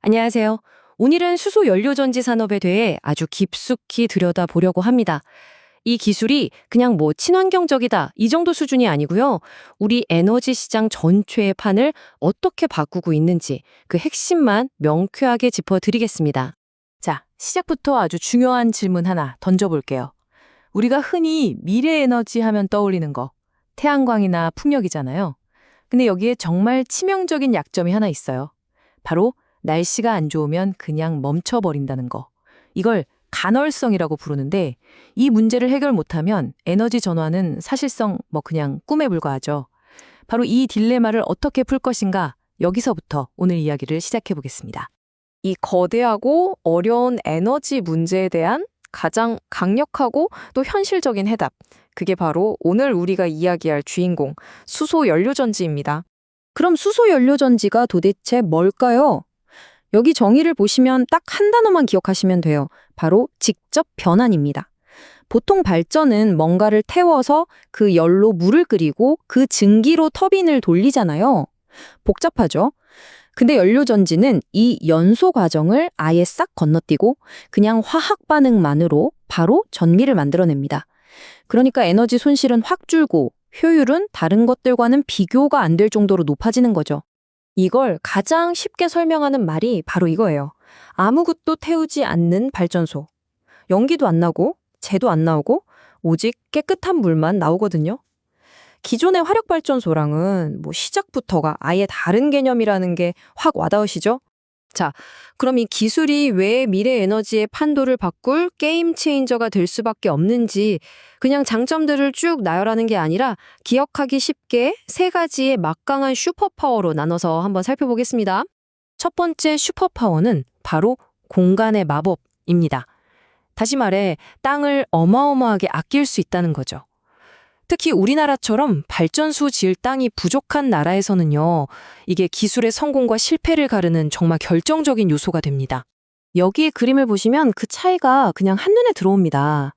안녕하세요. 오늘은 수소 연료전지 산업에 대해 아주 깊숙이 들여다보려고 합니다. 이 기술이 그냥 친환경적이다 이 정도 수준이 아니고요. 우리 에너지 시장 전체의 판을 어떻게 바꾸고 있는지 그 핵심만 명쾌하게 짚어드리겠습니다. 자, 시작부터 아주 중요한 질문 하나 던져볼게요. 우리가 흔히 미래 에너지 하면 떠올리는 거, 태양광이나 풍력이잖아요. 근데 여기에 정말 치명적인 약점이 하나 있어요. 바로 날씨가 안 좋으면 그냥 멈춰버린다는 거. 이걸 간헐성이라고 부르는데 이 문제를 해결 못하면 에너지 전환은 사실상 그냥 꿈에 불과하죠. 바로 이 딜레마를 어떻게 풀 것인가 여기서부터 오늘 이야기를 시작해 보겠습니다. 이 거대하고 어려운 에너지 문제에 대한 가장 강력하고 또 현실적인 해답. 그게 바로 오늘 우리가 이야기할 주인공, 수소 연료전지입니다. 그럼 수소 연료전지가 도대체 뭘까요? 여기 정의를 보시면 딱 한 단어만 기억하시면 돼요. 바로 직접 변환입니다. 보통 발전은 뭔가를 태워서 그 열로 물을 끓이고 그 증기로 터빈을 돌리잖아요. 복잡하죠? 근데 연료전지는 이 연소 과정을 아예 싹 건너뛰고 그냥 화학 반응만으로 바로 전기를 만들어냅니다. 그러니까 에너지 손실은 확 줄고 효율은 다른 것들과는 비교가 안 될 정도로 높아지는 거죠. 이걸 가장 쉽게 설명하는 말이 바로 이거예요. 아무것도 태우지 않는 발전소. 연기도 안 나고 재도 안 나오고 오직 깨끗한 물만 나오거든요. 기존의 화력발전소랑은 시작부터가 아예 다른 개념이라는 게 확 와닿으시죠? 자, 그럼 이 기술이 왜 미래 에너지의 판도를 바꿀 게임 체인저가 될 수밖에 없는지 그냥 장점들을 쭉 나열하는 게 아니라 기억하기 쉽게 세 가지의 막강한 슈퍼파워로 나눠서 한번 살펴보겠습니다. 첫 번째 슈퍼파워는 바로 공간의 마법입니다. 다시 말해 땅을 어마어마하게 아낄 수 있다는 거죠. 특히 우리나라처럼 발전소 지을 땅이 부족한 나라에서는요, 이게 기술의 성공과 실패를 가르는 정말 결정적인 요소가 됩니다. 여기에 그림을 보시면 그 차이가 그냥 한눈에 들어옵니다.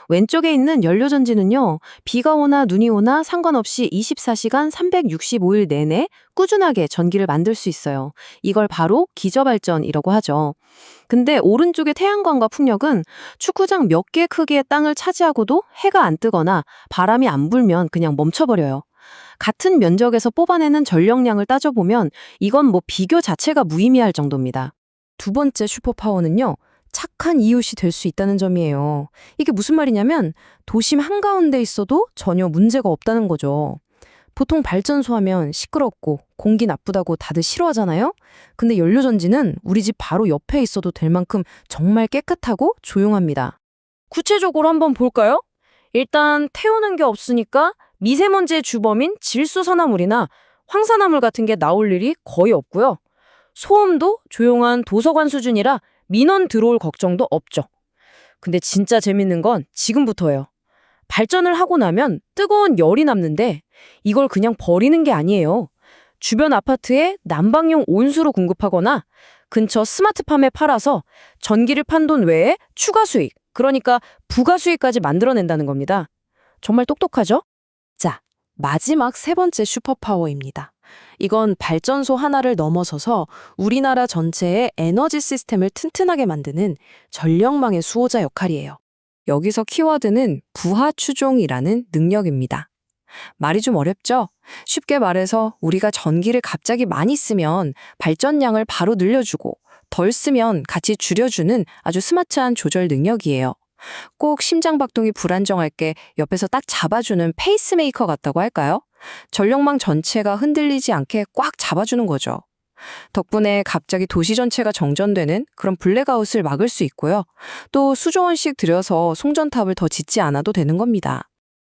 왼쪽에 있는 연료전지는요, 비가 오나 눈이 오나 상관없이 24시간 365일 내내 꾸준하게 전기를 만들 수 있어요. 이걸 바로 기저발전이라고 하죠. 근데 오른쪽의 태양광과 풍력은 축구장 몇 개 크기의 땅을 차지하고도 해가 안 뜨거나 바람이 안 불면 그냥 멈춰버려요. 같은 면적에서 뽑아내는 전력량을 따져보면 이건 비교 자체가 무의미할 정도입니다. 두 번째 슈퍼파워는요, 착한 이웃이 될 수 있다는 점이에요. 이게 무슨 말이냐면 도심 한가운데 있어도 전혀 문제가 없다는 거죠. 보통 발전소 하면 시끄럽고 공기 나쁘다고 다들 싫어하잖아요? 근데 연료전지는 우리 집 바로 옆에 있어도 될 만큼 정말 깨끗하고 조용합니다. 구체적으로 한번 볼까요? 일단 태우는 게 없으니까 미세먼지의 주범인 질소산화물이나 황산화물 같은 게 나올 일이 거의 없고요. 소음도 조용한 도서관 수준이라 민원 들어올 걱정도 없죠. 근데 진짜 재밌는 건 지금부터예요. 발전을 하고 나면 뜨거운 열이 남는데 이걸 그냥 버리는 게 아니에요. 주변 아파트에 난방용 온수로 공급하거나 근처 스마트팜에 팔아서 전기를 판 돈 외에 추가 수익, 그러니까 부가 수익까지 만들어낸다는 겁니다. 정말 똑똑하죠? 자, 마지막 세 번째 슈퍼파워입니다. 이건 발전소 하나를 넘어서서 우리나라 전체의 에너지 시스템을 튼튼하게 만드는 전력망의 수호자 역할이에요. 여기서 키워드는 부하 추종이라는 능력입니다. 말이 좀 어렵죠? 쉽게 말해서 우리가 전기를 갑자기 많이 쓰면 발전량을 바로 늘려주고 덜 쓰면 같이 줄여주는 아주 스마트한 조절 능력이에요. 꼭 심장박동이 불안정할 게 옆에서 딱 잡아주는 페이스메이커 같다고 할까요? 전력망 전체가 흔들리지 않게 꽉 잡아주는 거죠. 덕분에 갑자기 도시 전체가 정전되는 그런 블랙아웃을 막을 수 있고요. 또 수조 원씩 들여서 송전탑을 더 짓지 않아도 되는 겁니다.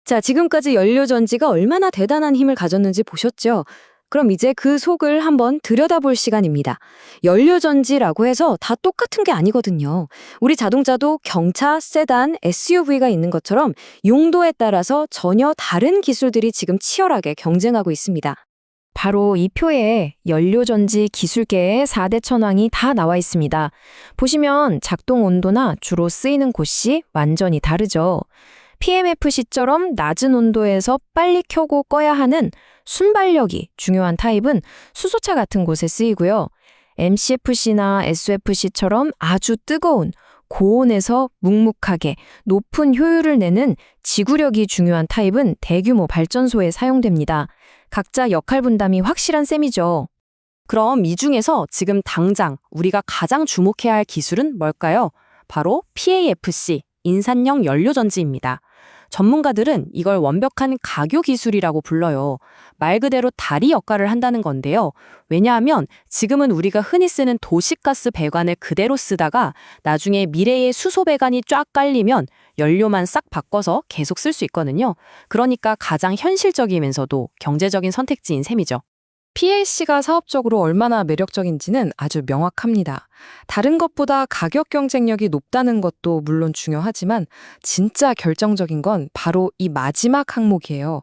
자, 지금까지 연료전지가 얼마나 대단한 힘을 가졌는지 보셨죠? 그럼 이제 그 속을 한번 들여다볼 시간입니다. 연료전지라고 해서 다 똑같은 게 아니거든요. 우리 자동차도 경차, 세단, SUV가 있는 것처럼 용도에 따라서 전혀 다른 기술들이 지금 치열하게 경쟁하고 있습니다. 바로 이 표에 연료전지 기술계의 4대 천왕이 다 나와 있습니다. 보시면 작동 온도나 주로 쓰이는 곳이 완전히 다르죠. PMFC처럼 낮은 온도에서 빨리 켜고 꺼야 하는 순발력이 중요한 타입은 수소차 같은 곳에 쓰이고요. MCFC나 SFC처럼 아주 뜨거운 고온에서 묵묵하게 높은 효율을 내는 지구력이 중요한 타입은 대규모 발전소에 사용됩니다. 각자 역할 분담이 확실한 셈이죠. 그럼 이 중에서 지금 당장 우리가 가장 주목해야 할 기술은 뭘까요? 바로 PAFC, 인산형 연료전지입니다. 전문가들은 이걸 완벽한 가교 기술이라고 불러요. 말 그대로 다리 역할을 한다는 건데요. 왜냐하면 지금은 우리가 흔히 쓰는 도시가스 배관을 그대로 쓰다가 나중에 미래의 수소 배관이 쫙 깔리면 연료만 싹 바꿔서 계속 쓸 수 있거든요. 그러니까 가장 현실적이면서도 경제적인 선택지인 셈이죠. PAC가 사업적으로 얼마나 매력적인지는 아주 명확합니다. 다른 것보다 가격 경쟁력이 높다는 것도 물론 중요하지만 진짜 결정적인 건 바로 이 마지막 항목이에요.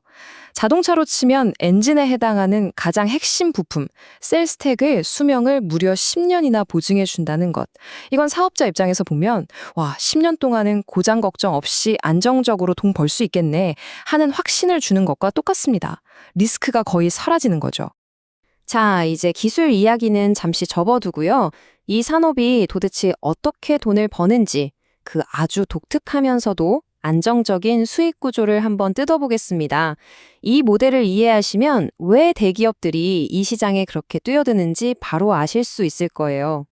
자동차로 치면 엔진에 해당하는 가장 핵심 부품, 셀 스택의 수명을 무려 10년이나 보증해 준다는 것. 이건 사업자 입장에서 보면 와, 10년 동안은 고장 걱정 없이 안정적으로 돈 벌 수 있겠네 하는 확신을 주는 것과 똑같습니다. 리스크가 거의 사라지는 거죠. 자, 이제 기술 이야기는 잠시 접어두고요. 이 산업이 도대체 어떻게 돈을 버는지 그 아주 독특하면서도 안정적인 수익 구조를 한번 뜯어보겠습니다. 이 모델을 이해하시면 왜 대기업들이 이 시장에 그렇게 뛰어드는지 바로 아실 수 있을 거예요.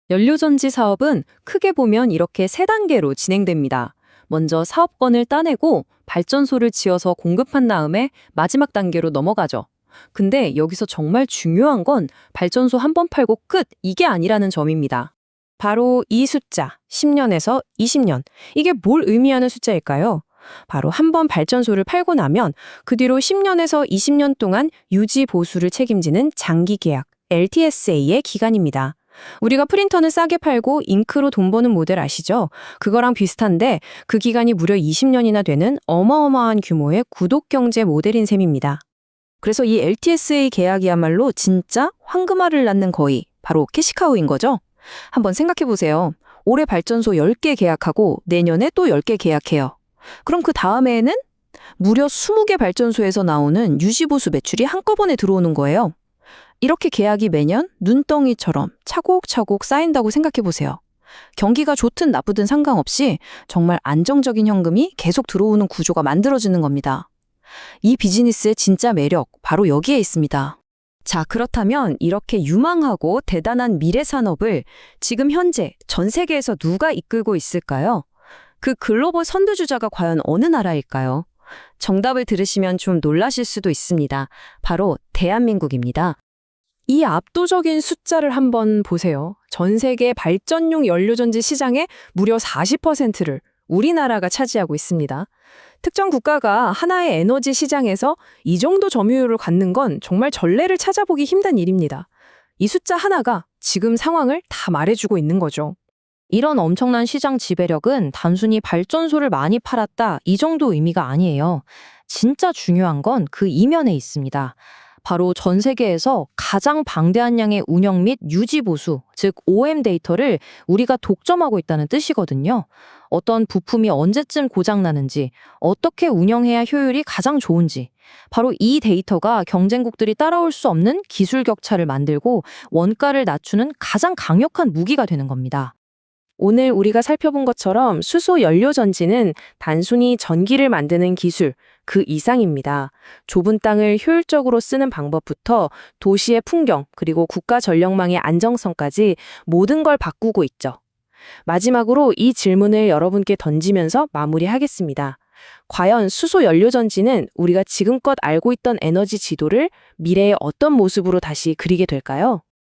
연료전지 사업은 크게 보면 이렇게 세 단계로 진행됩니다. 먼저 사업권을 따내고 발전소를 지어서 공급한 다음에 마지막 단계로 넘어가죠. 근데 여기서 정말 중요한 건 발전소 한 번 팔고 끝! 이게 아니라는 점입니다. 바로 이 숫자, 10년에서 20년. 이게 뭘 의미하는 숫자일까요? 바로 한 번 발전소를 팔고 나면 그 뒤로 10년에서 20년 동안 유지 보수를 책임지는 장기 계약, LTSA의 기간입니다. 우리가 프린터는 싸게 팔고 잉크로 돈 버는 모델 아시죠? 그거랑 비슷한데 그 기간이 무려 20년이나 되는 어마어마한 규모의 구독경제 모델인 셈입니다. 그래서 이 LTSA 계약이야말로 진짜 황금알을 낳는 거의 바로 캐시카우인 거죠. 한번 생각해 보세요. 올해 발전소 10개 계약하고 내년에 또 10개 계약해요. 그럼 그 다음해에는 무려 20개 발전소에서 나오는 유지보수 매출이 한꺼번에 들어오는 거예요. 이렇게 계약이 매년 눈덩이처럼 차곡차곡 쌓인다고 생각해 보세요. 경기가 좋든 나쁘든 상관없이 정말 안정적인 현금이 계속 들어오는 구조가 만들어지는 겁니다. 이 비즈니스의 진짜 매력, 바로 여기에 있습니다. 자, 그렇다면 이렇게 유망하고 대단한 미래 산업을 지금 현재 전 세계에서 누가 이끌고 있을까요? 그 글로벌 선두주자가 과연 어느 나라일까요? 정답을 들으시면 좀 놀라실 수도 있습니다. 바로 대한민국입니다. 이 압도적인 숫자를 한번 보세요. 전 세계 발전용 연료전지 시장의 무려 40%를 우리나라가 차지하고 있습니다. 특정 국가가 하나의 에너지 시장에서 이 정도 점유율을 갖는 건 정말 전례를 찾아보기 힘든 일입니다. 이 숫자 하나가 지금 상황을 다 말해주고 있는 거죠. 이런 엄청난 시장 지배력은 단순히 발전소를 많이 팔았다 이 정도 의미가 아니에요. 진짜 중요한 건 그 이면에 있습니다. 바로 전 세계에서 가장 방대한 양의 운영 및 유지 보수, 즉 OM 데이터를 우리가 독점하고 있다는 뜻이거든요. 어떤 부품이 언제쯤 고장나는지, 어떻게 운영해야 효율이 가장 좋은지, 바로 이 데이터가 경쟁국들이 따라올 수 없는 기술 격차를 만들고 원가를 낮추는 가장 강력한 무기가 되는 겁니다. 오늘 우리가 살펴본 것처럼 수소 연료 전지는 단순히 전기를 만드는 기술, 그 이상입니다. 좁은 땅을 효율적으로 쓰는 방법부터 도시의 풍경, 그리고 국가 전력망의 안정성까지 모든 걸 바꾸고 있죠. 마지막으로 이 질문을 여러분께 던지면서 마무리하겠습니다. 과연 수소 연료 전지는 우리가 지금껏 알고 있던 에너지 지도를 미래의 어떤 모습으로 다시 그리게 될까요?